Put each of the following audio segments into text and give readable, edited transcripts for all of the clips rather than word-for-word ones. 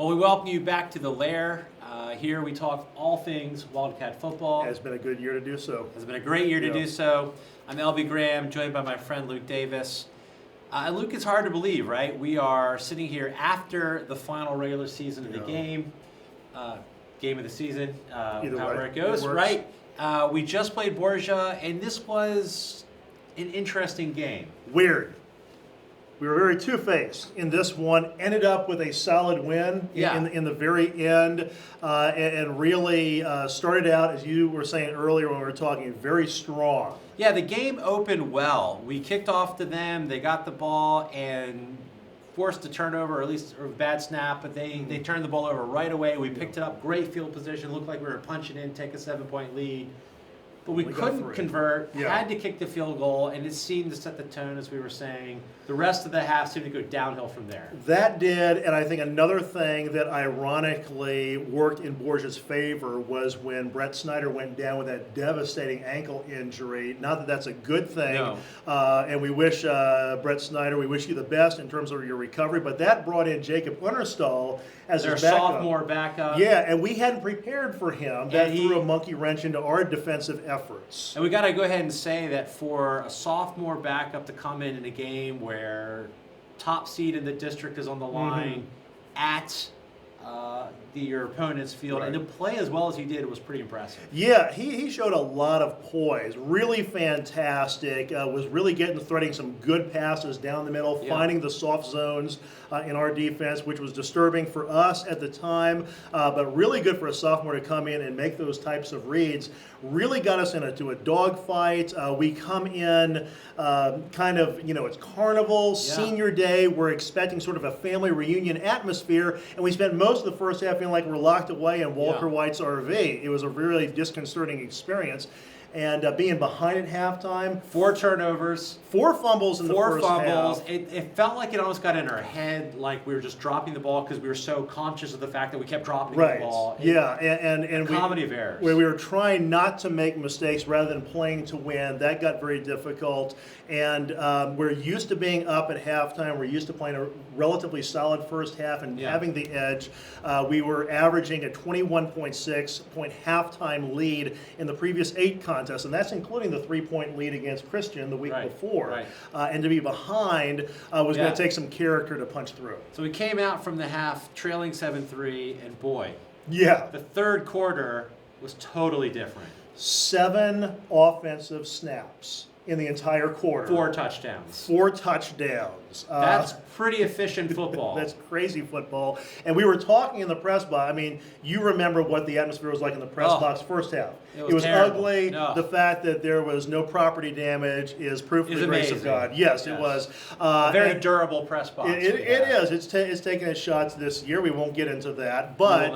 Well, we welcome you back to the Lair. Here we talk all things Wildcat football. It has been a good year to do so. It's been a great year to do so. I'm LB Graham, joined by my friend Luke Davis. Luke, it's hard to believe, right? We are sitting here after the final regular season of the game of the season, however it goes, right? We just played Borgia, and this was an interesting game. Weird. We were very two-faced in this one. Ended up with a solid win in the very end, and really started out, as you were saying earlier when we were talking, very strong. Yeah, the game opened well. We kicked off to them. They got the ball and forced a turnover, or at least a bad snap, but they turned the ball over right away. We picked it up, great field position, looked like we were punching in, take a 7-point lead. But we couldn't convert, had to kick the field goal, and it seemed to set the tone, as we were saying. The rest of the half seemed to go downhill from there. That did, and I think another thing that ironically worked in Borgia's favor was when Brett Snyder went down with that devastating ankle injury. Not that that's a good thing, and we wish Brett Snyder, we wish you the best in terms of your recovery, but that brought in Jacob Unterstall as their his backup. sophomore backup. Yeah, and we hadn't prepared for him. That threw a monkey wrench into our defensive efforts. And we got to go ahead and say that for a sophomore backup to come in a game where top seed in the district is on the line at your opponent's field, and to play as well as he did was pretty impressive. Yeah, he showed a lot of poise, really fantastic, was really threading some good passes down the middle, finding the soft zones in our defense, which was disturbing for us at the time, but really good for a sophomore to come in and make those types of reads. Really got us into a dogfight. We come in kind of, it's carnival, senior day. We're expecting sort of a family reunion atmosphere, and we spent most of the first half feeling like we're locked away in Walker White's RV. It was a really disconcerting experience. And being behind at halftime. 4 turnovers. 4 fumbles in the first half. 4 fumbles. It felt like it almost got in our head, like we were just dropping the ball because we were so conscious of the fact that we kept dropping the ball. And comedy of errors. We were trying not to make mistakes rather than playing to win. That got very difficult. And we're used to being up at halftime. We're used to playing a relatively solid first half and having the edge. We were averaging a 21.6-point halftime lead in the previous 8 contests. And that's including the 3-point lead against Christian the week before. And to be behind was going to take some character to punch through. So we came out from the half trailing 7-3, and boy, the third quarter was totally different. 7 offensive snaps in the entire quarter. 4 touchdowns. 4 touchdowns. That's pretty efficient football. That's crazy football. And we were talking in the press box. I mean, you remember what the atmosphere was like in the press box first half. It was ugly. The fact that there was no property damage is proof of the grace of God. Yes, it was. A very durable press box. It is. It's taken its shots this year. We won't get into that. But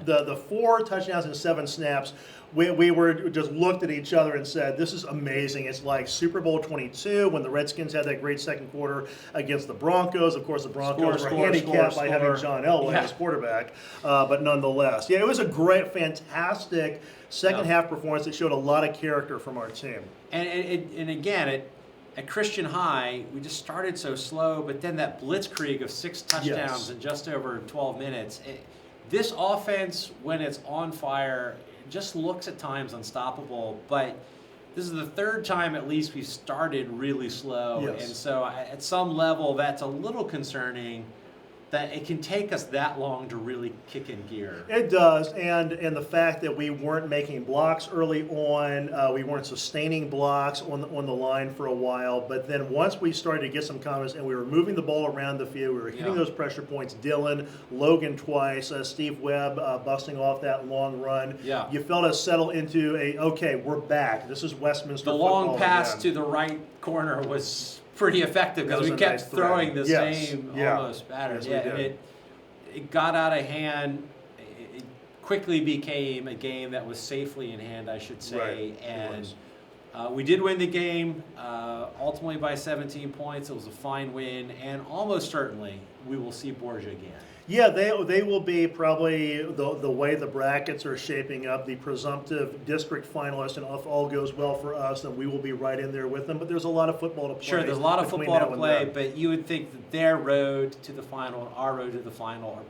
the 4 touchdowns and 7 snaps, we were just looked at each other and said, this is amazing. It's like Super Bowl 22 when the Redskins had that great second quarter against the Broncos. Of course, the Broncos were handicapped by having John Elway as quarterback. But nonetheless, it was a great, fantastic second half performance that showed a lot of character from our team. And again, at Christian High, we just started so slow, but then that blitzkrieg of 6 touchdowns in just over 12 minutes. This offense, when it's on fire, just looks at times unstoppable, but this is the 3rd time at least we've started really slow, and so at some level that's a little concerning that it can take us that long to really kick in gear. It does, and the fact that we weren't making blocks early on, we weren't sustaining blocks on the line for a while, but then once we started to get some confidence and we were moving the ball around the field, we were hitting those pressure points, Dylan, Logan twice, Steve Webb busting off that long run. You felt us settle into okay, we're back. This is Westminster football. The long pass to the right corner was pretty effective because we kept throwing the same almost pattern. It got out of hand. It quickly became a game that was safely in hand, I should say. And we did win the game, ultimately by 17 points. It was a fine win, and almost certainly we will see Borgia again. Yeah, they will be probably the way the brackets are shaping up, the presumptive district finalist, and if all goes well for us, then we will be right in there with them. But there's a lot of football to play. Sure, there's a lot of football to play, but you would think that their road to the final and our road to the final are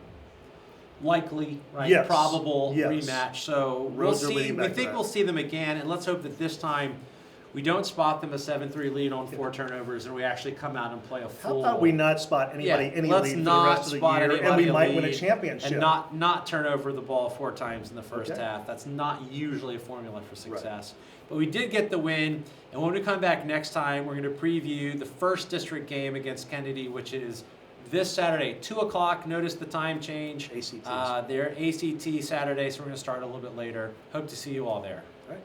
likely, right? Yes. Probable Yes. rematch. So Reds we'll are see. leading We back to think back. we'll see them again, and let's hope that this time we don't spot them a 7-3 lead on 4 turnovers, and we actually come out and play a How full. about we not spot anybody any let's lead for the not rest of the spot year, and anybody we a might win a lead championship. and not turn over the ball 4 times in the first Okay. half. That's not usually a formula for success. But we did get the win, and when we come back next time, we're going to preview the first district game against Kennedy, which is this Saturday, 2 o'clock. Notice the time change. ACTs. They're ACT Saturday, so we're going to start a little bit later. Hope to see you all there. All right.